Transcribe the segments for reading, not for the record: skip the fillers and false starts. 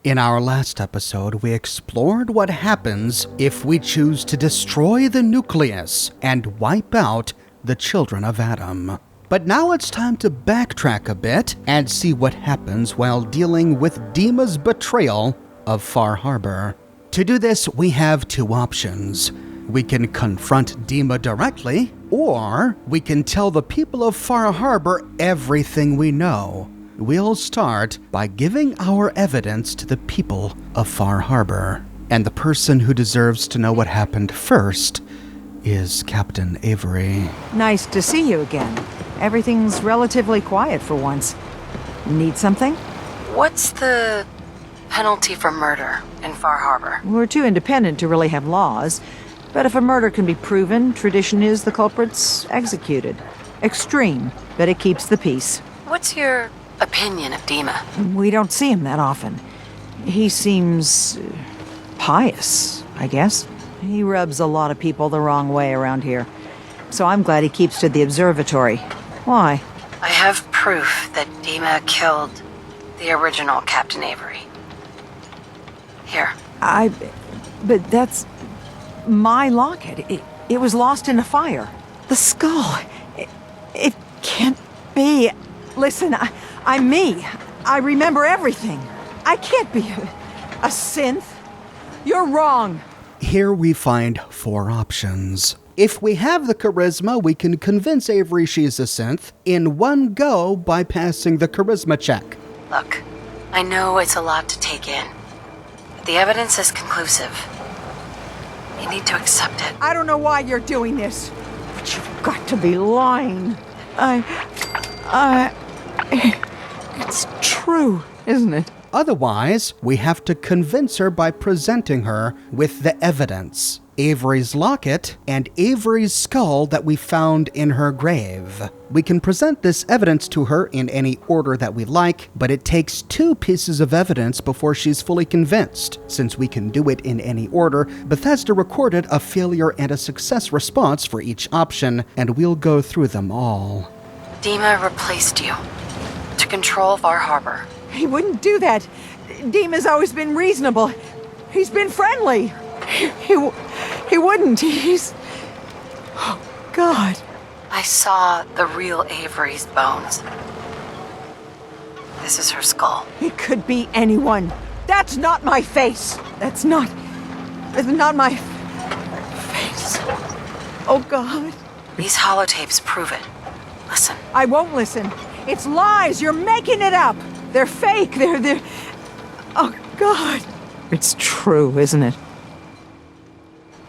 In our last episode, we explored what happens if we choose to destroy the nucleus and wipe out the children of Adam. But now it's time to backtrack a bit and see what happens while dealing with Dima's betrayal of Far Harbor. To do this, we have two options. We can confront Dima directly, or we can tell the people of Far Harbor everything we know. We'll start by giving our evidence to the people of Far Harbor. And the person who deserves to know what happened first is Captain Avery. Nice to see you again. Everything's relatively quiet for once. Need something? What's the penalty for murder in Far Harbor? We're too independent to really have laws, but if a murder can be proven, tradition is the culprit's executed. Extreme, but it keeps the peace. What's your opinion of Dima? We don't see him that often. He seems pious, I guess. He rubs a lot of people the wrong way around here. So I'm glad he keeps to the observatory. Why? I have proof that Dima killed the original Captain Avery. Here. But that's my locket. It was lost in a fire. The skull. It can't be. Listen, I'm me. I remember everything. I can't be a synth. You're wrong. Here we find four options. If we have the charisma, we can convince Avery she's a synth in one go by passing the charisma check. Look, I know it's a lot to take in, but the evidence is conclusive. You need to accept it. I don't know why you're doing this, but you've got to be lying. It's true, isn't it? Otherwise, we have to convince her by presenting her with the evidence. Avery's locket and Avery's skull that we found in her grave. We can present this evidence to her in any order that we like, but it takes two pieces of evidence before she's fully convinced. Since we can do it in any order, Bethesda recorded a failure and a success response for each option, and we'll go through them all. Dima replaced you to control Far Harbor. He wouldn't do that. Dima's always been reasonable. He's been friendly. He wouldn't. He's... Oh, God. I saw the real Avery's bones. This is her skull. It could be anyone. That's not my face. That's not my face. Oh, God. These holotapes prove it. Listen. I won't listen. It's lies. You're making it up. They're fake. They're... Oh, God. It's true, isn't it?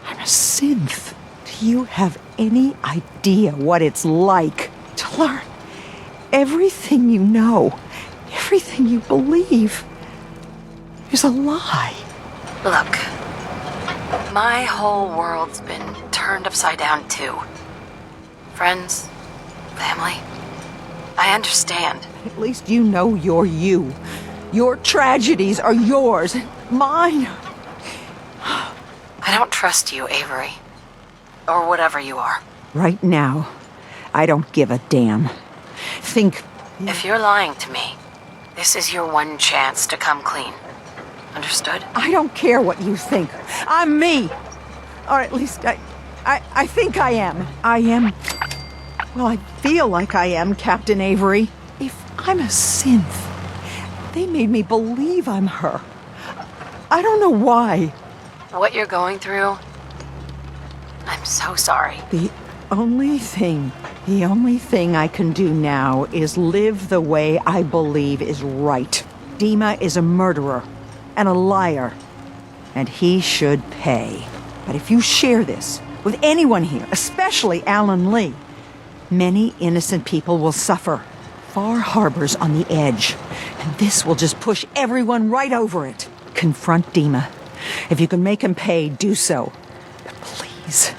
I'm a synth. Do you have any idea what it's like to learn everything you know, everything you believe is a lie? Look, my whole world's been turned upside down too. Friends, family. I understand. At least you know you're you. Your tragedies are yours. Mine. I don't trust you, Avery. Or whatever you are. Right now, I don't give a damn. Think... If you're lying to me, this is your one chance to come clean. Understood? I don't care what you think. I'm me. Or at least I think I am. I am... Well, I feel like I am, Captain Avery. If I'm a synth, they made me believe I'm her. I don't know why. What you're going through, I'm so sorry. The only thing I can do now is live the way I believe is right. Dima is a murderer and a liar, and he should pay. But if you share this with anyone here, especially Alan Lee, many innocent people will suffer. Far Harbor's on the edge, and this will just push everyone right over it. Confront Dima. If you can make him pay, do so. But please,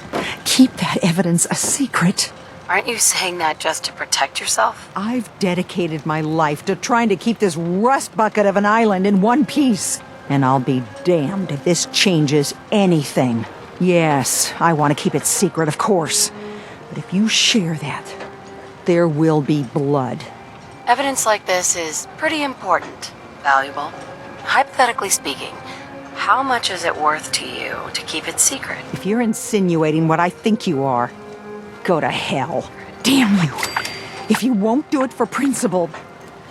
keep that evidence a secret. Aren't you saying that just to protect yourself? I've dedicated my life to trying to keep this rust bucket of an island in one piece. And I'll be damned if this changes anything. Yes, I want to keep it secret, of course. But if you share that, there will be blood. Evidence like this is pretty important, valuable. Hype the hypothetically speaking, how much is it worth to you to keep it secret? If you're insinuating what I think you are, go to hell. Damn you. If you won't do it for principle,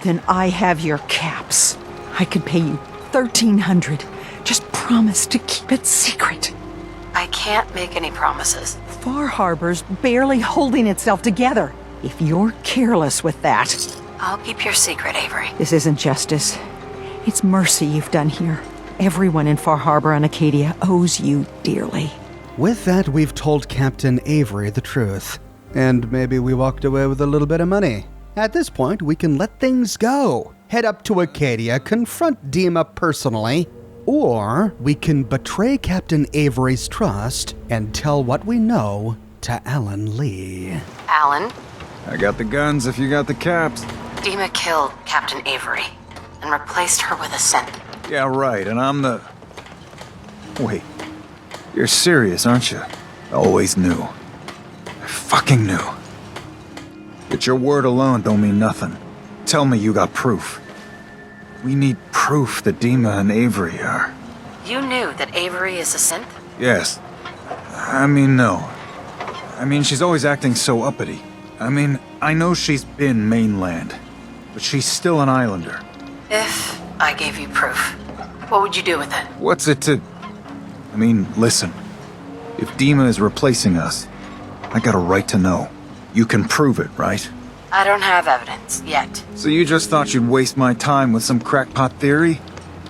then I have your caps. I could pay you $1,300. Just promise to keep it secret. I can't make any promises. Far Harbor's barely holding itself together. If you're careless with that... I'll keep your secret, Avery. This isn't justice. It's mercy you've done here. Everyone in Far Harbor and Acadia owes you dearly. With that, we've told Captain Avery the truth. And maybe we walked away with a little bit of money. At this point, we can let things go. Head up to Acadia, confront Dima personally, or we can betray Captain Avery's trust and tell what we know to Alan Lee. Alan, I got the guns if you got the caps. Dima killed Captain Avery and replaced her with a synth. Yeah, right, and I'm the... Wait, you're serious, aren't you? I always knew. I fucking knew. But your word alone don't mean nothing. Tell me you got proof. We need proof that Dima and Avery are... You knew that Avery is a synth? Yes. I mean, no. I mean, she's always acting so uppity. I mean, I know she's been mainland, but she's still an islander. If I gave you proof, what would you do with it? What's it to... I mean, listen. If Dima is replacing us, I got a right to know. You can prove it, right? I don't have evidence, yet. So you just thought you'd waste my time with some crackpot theory?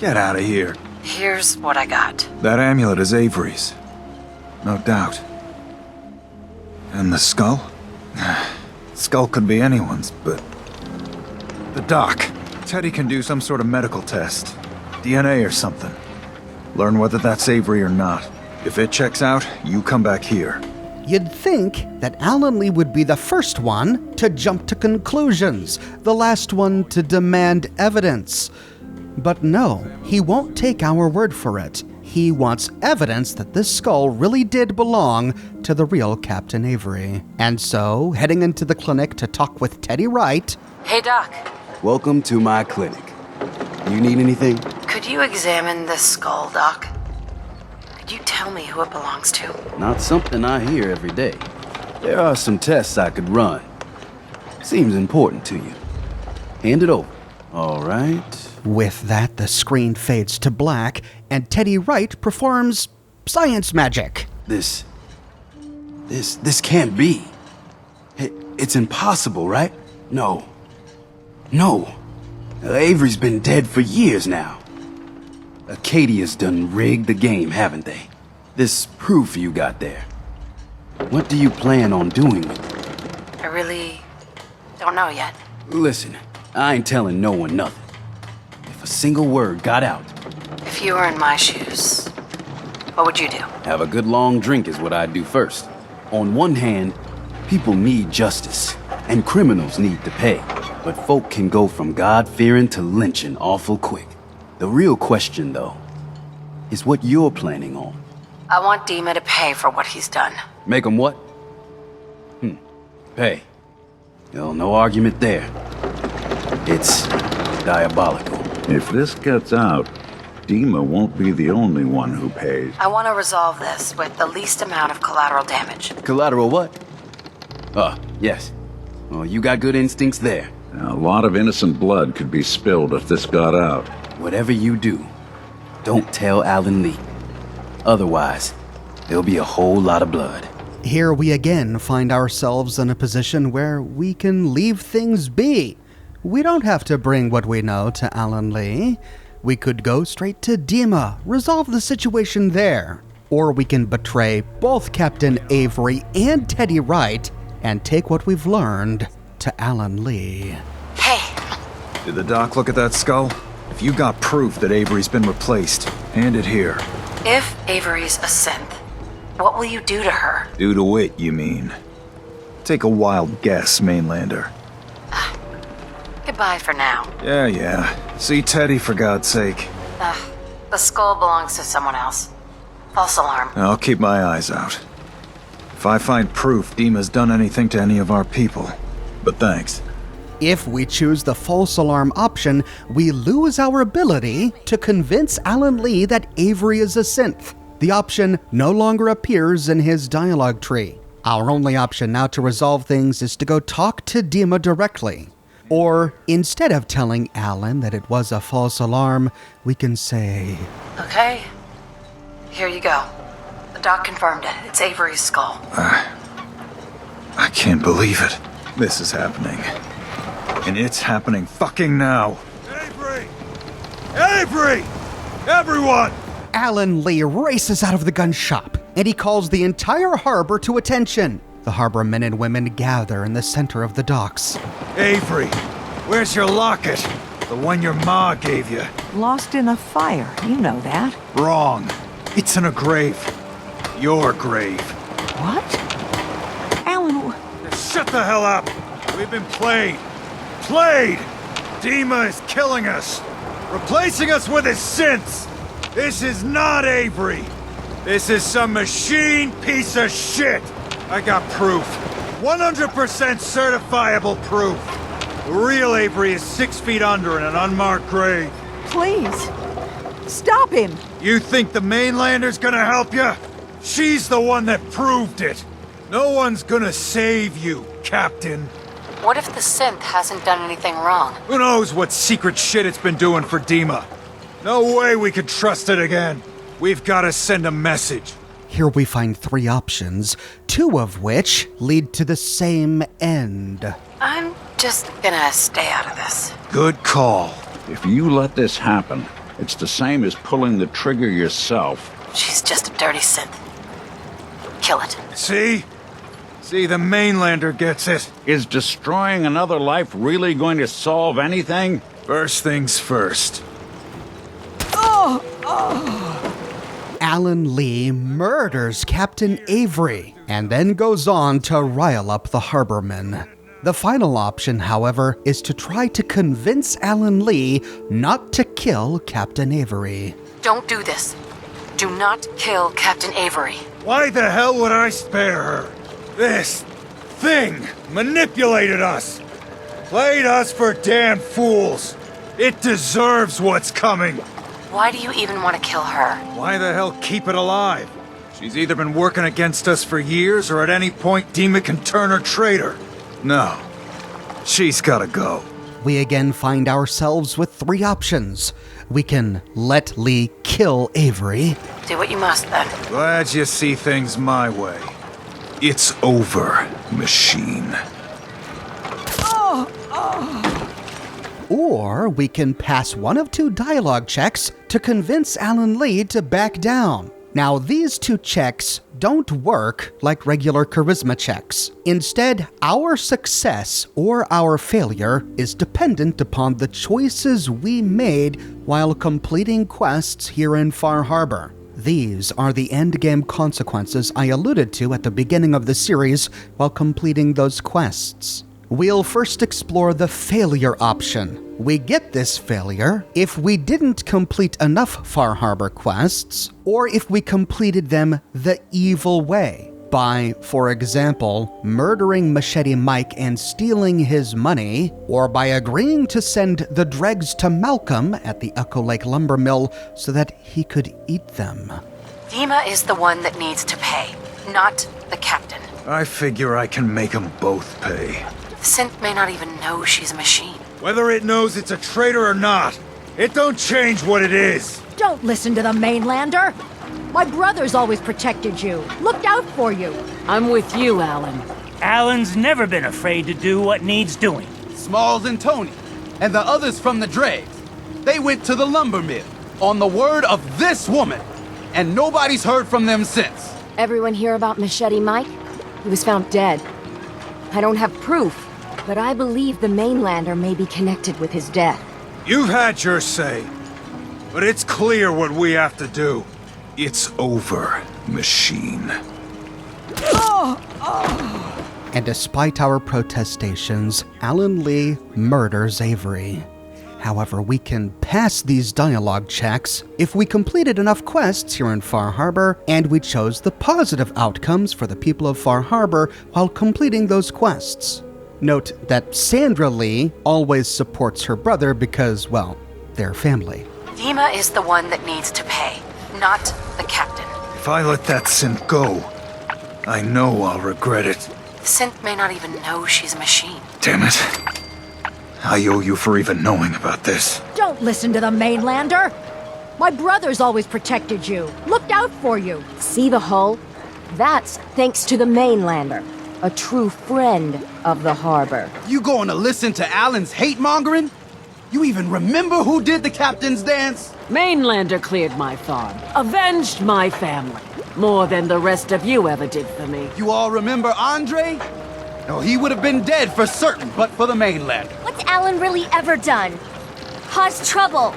Get out of here. Here's what I got. That amulet is Avery's. No doubt. And the skull? Skull could be anyone's, but... The doc. Teddy can do some sort of medical test. DNA or something. Learn whether that's Avery or not. If it checks out, you come back here. You'd think that Alan Lee would be the first one to jump to conclusions, the last one to demand evidence. But no, he won't take our word for it. He wants evidence that this skull really did belong to the real Captain Avery. And so, heading into the clinic to talk with Teddy Wright... Hey, Doc. Welcome to my clinic. You need anything? Could you examine this skull, Doc? Could you tell me who it belongs to? Not something I hear every day. There are some tests I could run. Seems important to you. Hand it over. All right. With that, the screen fades to black, and Teddy Wright performs science magic. This can't be. It's impossible, right? No. Avery's been dead for years now. Acadia's done rigged the game, haven't they? This proof you got there. What do you plan on doing with it? I really don't know yet. Listen, I ain't telling no one nothing. If a single word got out... If you were in my shoes, what would you do? Have a good long drink is what I'd do first. On one hand, people need justice, and criminals need to pay. But folk can go from God-fearing to lynching awful quick. The real question, though, is what you're planning on. I want Dima to pay for what he's done. Make him what? Pay. Well, no argument there. It's diabolical. If this gets out, Dima won't be the only one who pays. I want to resolve this with the least amount of collateral damage. Collateral what? Yes. Well, you got good instincts there. A lot of innocent blood could be spilled if this got out. Whatever you do, don't tell Alan Lee. Otherwise, there'll be a whole lot of blood. Here we again find ourselves in a position where we can leave things be. We don't have to bring what we know to Alan Lee. We could go straight to Dima, resolve the situation there. Or we can betray both Captain Avery and Teddy Wright and take what we've learned to Alan Lee. Hey, Did the doc look at that skull? If you got proof that Avery's been replaced, hand it here. if Avery's a synth, what will you do to her? Do to it, you mean? Take a wild guess, mainlander. Goodbye for now. Yeah. See Teddy, for God's sake. The skull belongs to someone else. False alarm. I'll keep my eyes out. If I find proof Dima's done anything to any of our people. But thanks. If we choose the false alarm option, we lose our ability to convince Alan Lee that Avery is a synth. The option no longer appears in his dialogue tree. Our only option now to resolve things is to go talk to Dima directly. Or, instead of telling Alan that it was a false alarm, we can say, Okay, here you go. The doc confirmed it. It's Avery's skull. I can't believe it. This is happening. And it's happening fucking now. Avery! Avery! Everyone! Alan Lee races out of the gun shop, and he calls the entire harbor to attention. The harbor men and women gather in the center of the docks. Avery, where's your locket? The one your ma gave you. Lost in a fire, you know that. Wrong. It's in a grave. Your grave. What? Alan, Shut the hell up! We've been played. Played! Dima is killing us. Replacing us with his synths. This is not Avery. This is some machine piece of shit. I got proof. 100% certifiable proof. The real Avery is 6 feet under in an unmarked grave. please. Stop him. You think the mainlander's gonna help you? She's the one that proved it. No one's gonna save you, Captain. What if the synth hasn't done anything wrong? Who knows what secret shit it's been doing for Dima? No way we could trust it again. We've gotta send a message. Here we find 3 options, 2 of which lead to the same end. I'm just gonna stay out of this. Good call. If you let this happen, it's the same as pulling the trigger yourself. She's just a dirty synth. Kill it. See? See, the mainlander gets it. Is destroying another life really going to solve anything? First things first. Alan Lee murders Captain Avery and then goes on to rile up the harbormen. The final option, however, is to try to convince Alan Lee not to kill Captain Avery. Don't do this. Do not kill Captain Avery. Why the hell would I spare her? This thing manipulated us. Played us for damn fools. It deserves what's coming. Why do you even want to kill her? Why the hell keep it alive? She's either been working against us for years or at any point Dima can turn her traitor. No. She's gotta go. We again find ourselves with 3 options. We can let Lee kill Avery. Do what you must then. Glad you see things my way. It's over, machine. Or we can pass one of 2 dialogue checks to convince Alan Lee to back down. Now, these 2 checks don't work like regular charisma checks. Instead, our success or our failure is dependent upon the choices we made while completing quests here in Far Harbor. These are the endgame consequences I alluded to at the beginning of the series while completing those quests. We'll first explore the failure option. We get this failure if we didn't complete enough Far Harbor quests, or if we completed them the evil way, by, for example, murdering Machete Mike and stealing his money, or by agreeing to send the dregs to Malcolm at the Echo Lake lumber mill so that he could eat them. Dima is the one that needs to pay, not the captain. I figure I can make them both pay. The synth may not even know she's a machine. Whether it knows it's a traitor or not, it don't change what it is. Don't listen to the mainlander. My brother's always protected you, looked out for you. I'm with you, Alan. Alan's never been afraid to do what needs doing. Smalls and Tony, and the others from the dregs. They went to the lumber mill on the word of this woman, and nobody's heard from them since. Everyone hear about Machete Mike? He was found dead. I don't have proof, but I believe the mainlander may be connected with his death. You've had your say, but it's clear what we have to do. It's over, machine. And despite our protestations, Alan Lee murders Avery. However, we can pass these dialogue checks if we completed enough quests here in Far Harbor and we chose the positive outcomes for the people of Far Harbor while completing those quests. Note that Sandra Lee always supports her brother because, well, they're family. Dima is the one that needs to pay, not the captain. If I let that synth go, I know I'll regret it. The synth may not even know she's a machine. Damn it. I owe you for even knowing about this. Don't listen to the mainlander. My brothers always protected you, looked out for you. See the hull? That's thanks to the mainlander, a true friend of the harbor. You going to listen to Alan's hate-mongering? You even remember who did the captain's dance? Mainlander cleared my farm, avenged my family, more than the rest of you ever did for me. You all remember Andre? No, he would have been dead for certain, but for the mainlander. What's Alan really ever done? Caused trouble.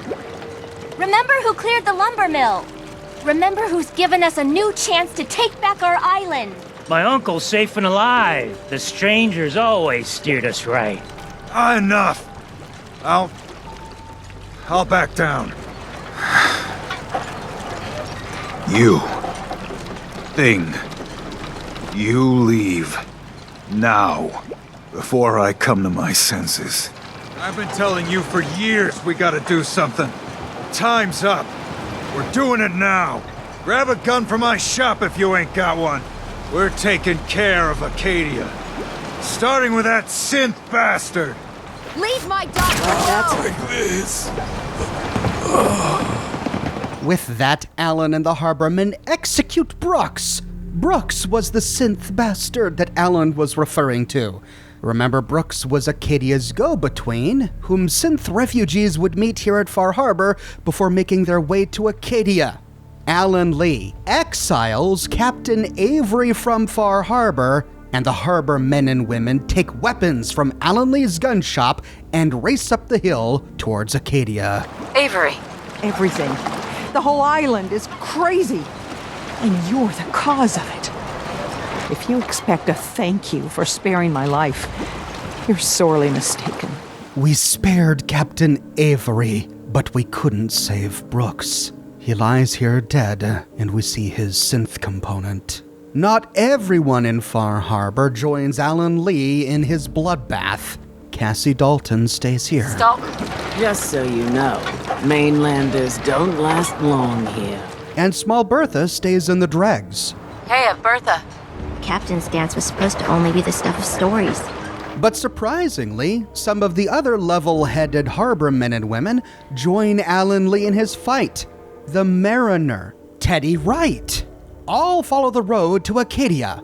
Remember who cleared the lumber mill? Remember who's given us a new chance to take back our island? My uncle's safe and alive. The strangers always steered us right. Enough! I'll back down. You. Thing. You leave. Now. Before I come to my senses. I've been telling you for years we gotta do something. Time's up. We're doing it now. Grab a gun from my shop if you ain't got one. We're taking care of Acadia. Starting with that synth bastard. Leave my daughter alone! Like this. With that, Alan and the Harbormen execute Brooks. Brooks was the synth bastard that Alan was referring to. Remember, Brooks was Acadia's go-between, whom synth refugees would meet here at Far Harbor before making their way to Acadia. Alan Lee exiles Captain Avery from Far Harbor, and the harbor men and women take weapons from Alan Lee's gun shop and race up the hill towards Acadia. Avery. Everything. The whole island is crazy. And you're the cause of it. If you expect a thank you for sparing my life, you're sorely mistaken. We spared Captain Avery, but we couldn't save Brooks. He lies here dead, and we see his synth component. Not everyone in Far Harbor joins Alan Lee in his bloodbath. Cassie Dalton stays here. Dalton. Just so you know, mainlanders don't last long here. And Small Bertha stays in the dregs. Hey, Bertha. Captain's dance was supposed to only be the stuff of stories. But surprisingly, some of the other level-headed harbor men and women join Alan Lee in his fight. The Mariner, Teddy Wright, all follow the road to Acadia.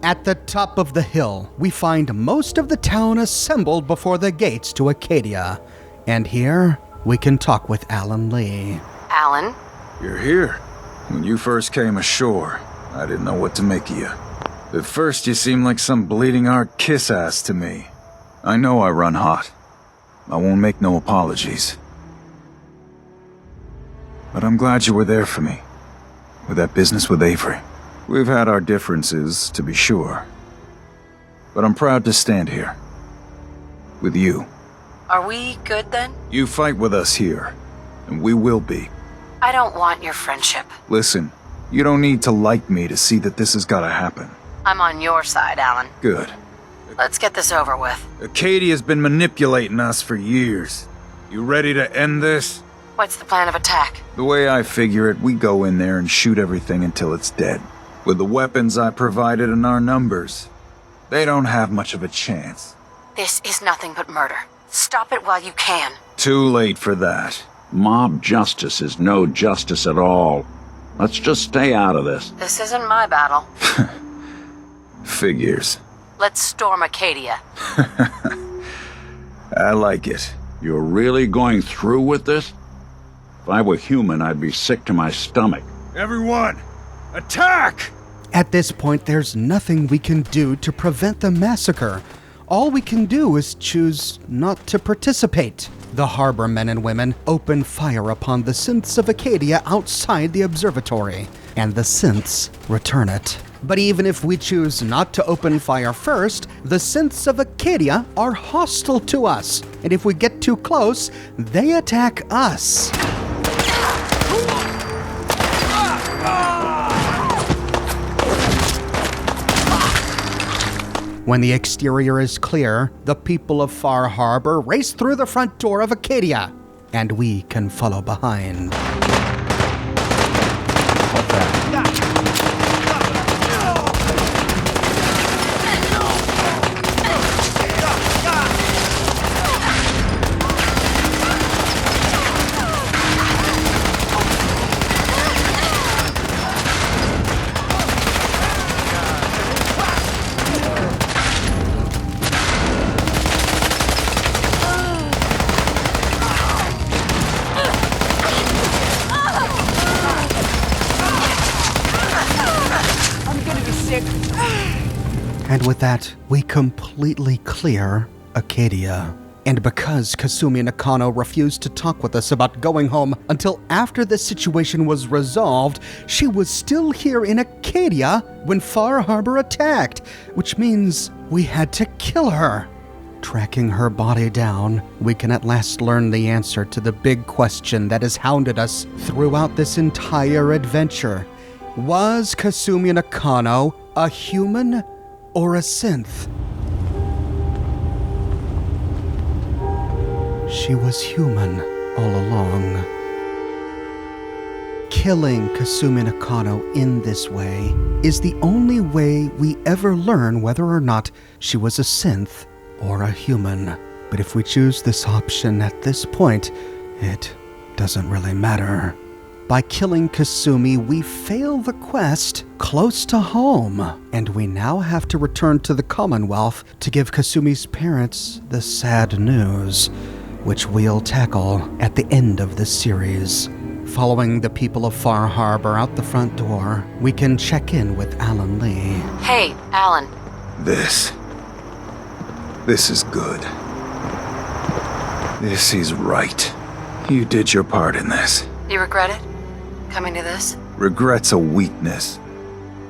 At the top of the hill, we find most of the town assembled before the gates to Acadia. And here, we can talk with Alan Lee. Alan? You're here. When you first came ashore, I didn't know what to make of you. At first, you seemed like some bleeding heart kiss-ass to me. I know I run hot. I won't make no apologies. But I'm glad you were there for me. With that business with Avery. We've had our differences, to be sure. But I'm proud to stand here. With you. Are we good then? You fight with us here. And we will be. I don't want your friendship. Listen, you don't need to like me to see that this has gotta happen. I'm on your side, Alan. Good. Let's get this over with. Acadia's been manipulating us for years. You ready to end this? What's the plan of attack? The way I figure it, we go in there and shoot everything until it's dead. With the weapons I provided and our numbers, they don't have much of a chance. This is nothing but murder. Stop it while you can. Too late for that. Mob justice is no justice at all. Let's just stay out of this. This isn't my battle. Figures. Let's storm Acadia. I like it. You're really going through with this? If I were human, I'd be sick to my stomach. Everyone, attack! At this point, there's nothing we can do to prevent the massacre. All we can do is choose not to participate. The harbor men and women open fire upon the synths of Acadia outside the observatory, and the synths return it. But even if we choose not to open fire first, the synths of Acadia are hostile to us, and if we get too close, they attack us. When the exterior is clear, the people of Far Harbor race through the front door of Acadia, and we can follow behind. And with that, we completely clear Acadia. And because Kasumi Nakano refused to talk with us about going home until after the situation was resolved, she was still here in Acadia when Far Harbor attacked, which means we had to kill her. Tracking her body down, we can at last learn the answer to the big question that has hounded us throughout this entire adventure. Was Kasumi Nakano a human or a synth? She was human all along. Killing Kasumi Nakano in this way is the only way we ever learn whether or not she was a synth or a human. But if we choose this option at this point, it doesn't really matter. By killing Kasumi, we fail the quest close to home, and we now have to return to the Commonwealth to give Kasumi's parents the sad news, which we'll tackle at the end of this series. Following the people of Far Harbor out the front door, we can check in with Alan Lee. Hey, Alan. This is good. This is right. You did your part in this. You regret it? Coming to this? Regret's a weakness.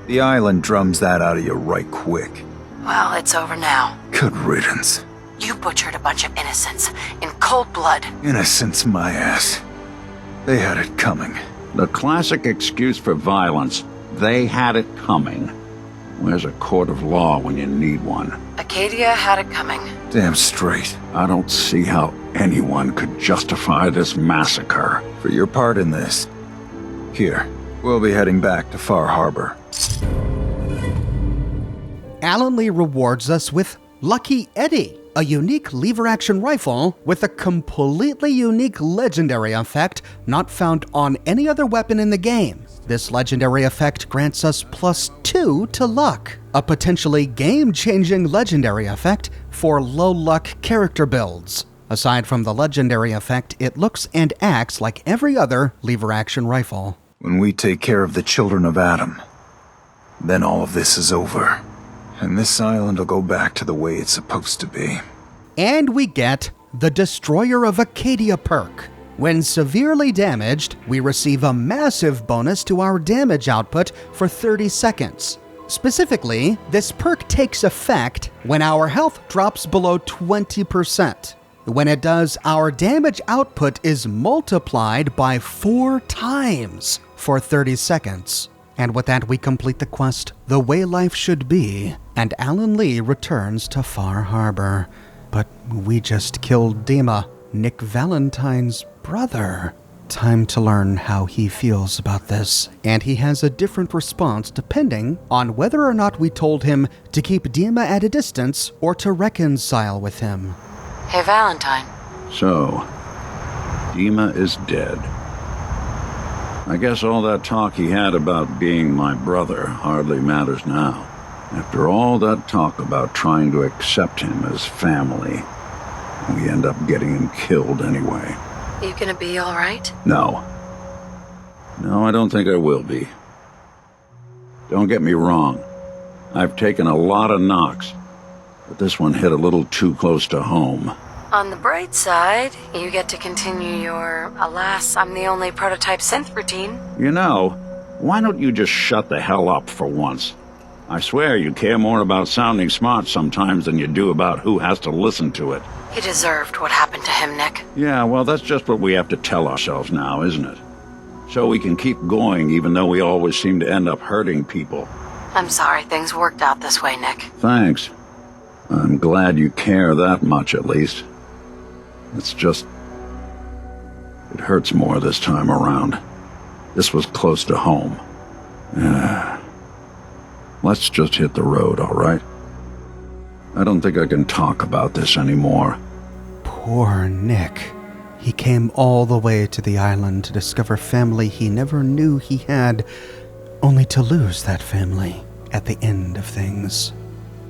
The island drums that out of you right quick. Well, it's over now. Good riddance. You butchered a bunch of innocents in cold blood. Innocence, my ass. They had it coming. The classic excuse for violence. They had it coming. Where's a court of law when you need one? Acadia had it coming. Damn straight. I don't see how anyone could justify this massacre. For your part in this. Here, we'll be heading back to Far Harbor. Alan Lee rewards us with Lucky Eddie, a unique lever-action rifle with a completely unique legendary effect not found on any other weapon in the game. This legendary effect grants us +2 to luck, a potentially game-changing legendary effect for low-luck character builds. Aside from the legendary effect, it looks and acts like every other lever-action rifle. When we take care of the children of Adam, then all of this is over. And this island will go back to the way it's supposed to be. And we get the Destroyer of Acadia perk. When severely damaged, we receive a massive bonus to our damage output for 30 seconds. Specifically, this perk takes effect when our health drops below 20%. When it does, our damage output is multiplied by 4 times for 30 seconds. And with that, we complete the quest The Way Life Should Be, and Alan Lee returns to Far Harbor. But we just killed Dima, Nick Valentine's brother. Time to learn how he feels about this, and he has a different response depending on whether or not we told him to keep Dima at a distance or to reconcile with him. Hey, Valentine. So, Dima is dead. I guess all that talk he had about being my brother hardly matters now. After all that talk about trying to accept him as family, we end up getting him killed anyway. You gonna be alright? No. No, I don't think I will be. Don't get me wrong. I've taken a lot of knocks, but this one hit a little too close to home. On the bright side, you get to continue your, alas, I'm the only prototype synth routine. You know, why don't you just shut the hell up for once? I swear you care more about sounding smart sometimes than you do about who has to listen to it. He deserved what happened to him, Nick. Yeah, well, that's just what we have to tell ourselves now, isn't it? So we can keep going even though we always seem to end up hurting people. I'm sorry things worked out this way, Nick. Thanks. I'm glad you care that much, at least. It's just... it hurts more this time around. This was close to home. Let's just hit the road, all right? I don't think I can talk about this anymore. Poor Nick. He came all the way to the island to discover family he never knew he had, only to lose that family at the end of things.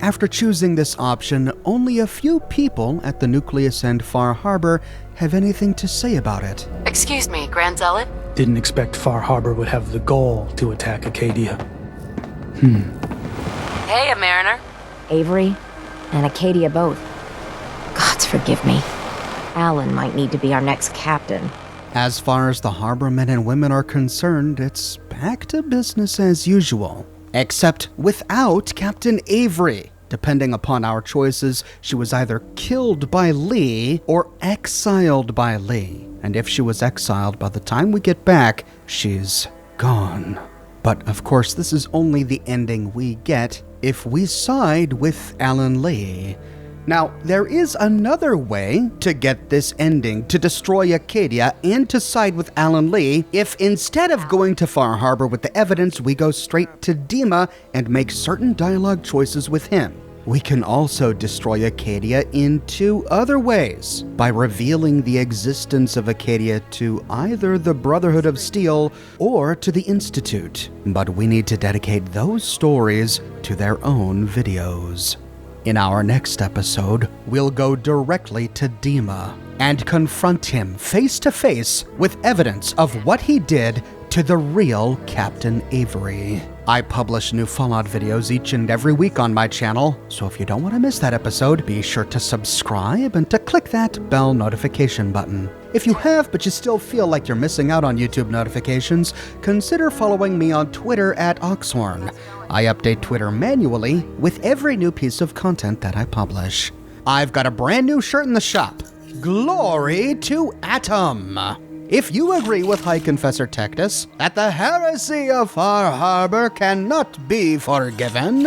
After choosing this option, only a few people at the Nucleus and Far Harbor have anything to say about it. Excuse me, Grand Zealot? Didn't expect Far Harbor would have the goal to attack Acadia. Hey, a mariner. Avery and Acadia both. Gods forgive me. Alan might need to be our next captain. As far as the harbor men and women are concerned, it's back to business as usual. Except without Captain Avery. Depending upon our choices, she was either killed by Lee or exiled by Lee. And if she was exiled by the time we get back, she's gone. But of course, this is only the ending we get if we side with Alan Lee. Now, there is another way to get this ending, to destroy Acadia and to side with Alan Lee, if instead of going to Far Harbor with the evidence, we go straight to Dima and make certain dialogue choices with him. We can also destroy Acadia in two other ways, by revealing the existence of Acadia to either the Brotherhood of Steel or to the Institute. But we need to dedicate those stories to their own videos. In our next episode, we'll go directly to Dima and confront him face to face with evidence of what he did to the real Captain Avery. I publish new Fallout videos each and every week on my channel, so if you don't want to miss that episode, be sure to subscribe and to click that bell notification button. If you have, but you still feel like you're missing out on YouTube notifications, consider following me on Twitter at Oxhorn. I update Twitter manually with every new piece of content that I publish. I've got a brand new shirt in the shop. Glory to Atom! If you agree with High Confessor Tectus that the heresy of Far Harbor cannot be forgiven,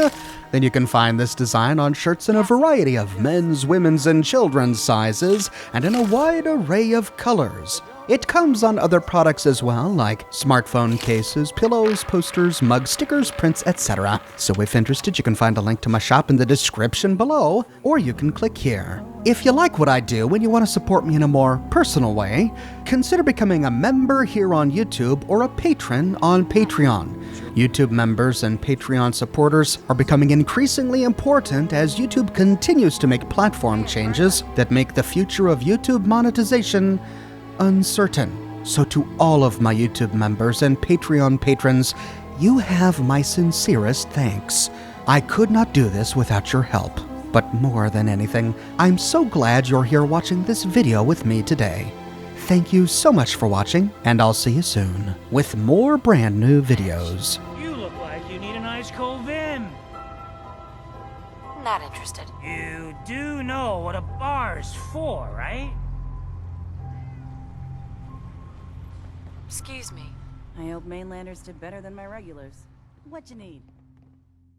then you can find this design on shirts in a variety of men's, women's, and children's sizes, and in a wide array of colors. It comes on other products as well, like smartphone cases, pillows, posters, mugs, stickers, prints, etc. So if interested, you can find a link to my shop in the description below, or you can click here. If you like what I do and you want to support me in a more personal way, consider becoming a member here on YouTube or a patron on Patreon. YouTube members and Patreon supporters are becoming increasingly important as YouTube continues to make platform changes that make the future of YouTube monetization uncertain. So to all of my YouTube members and Patreon patrons, you have my sincerest thanks. I could not do this without your help. But more than anything, I'm so glad you're here watching this video with me today. Thank you so much for watching, and I'll see you soon with more brand new videos. You look like you need an ice cold vim. Not interested. You do know what a bar's for, right? Excuse me. I hope mainlanders did better than my regulars. What you need?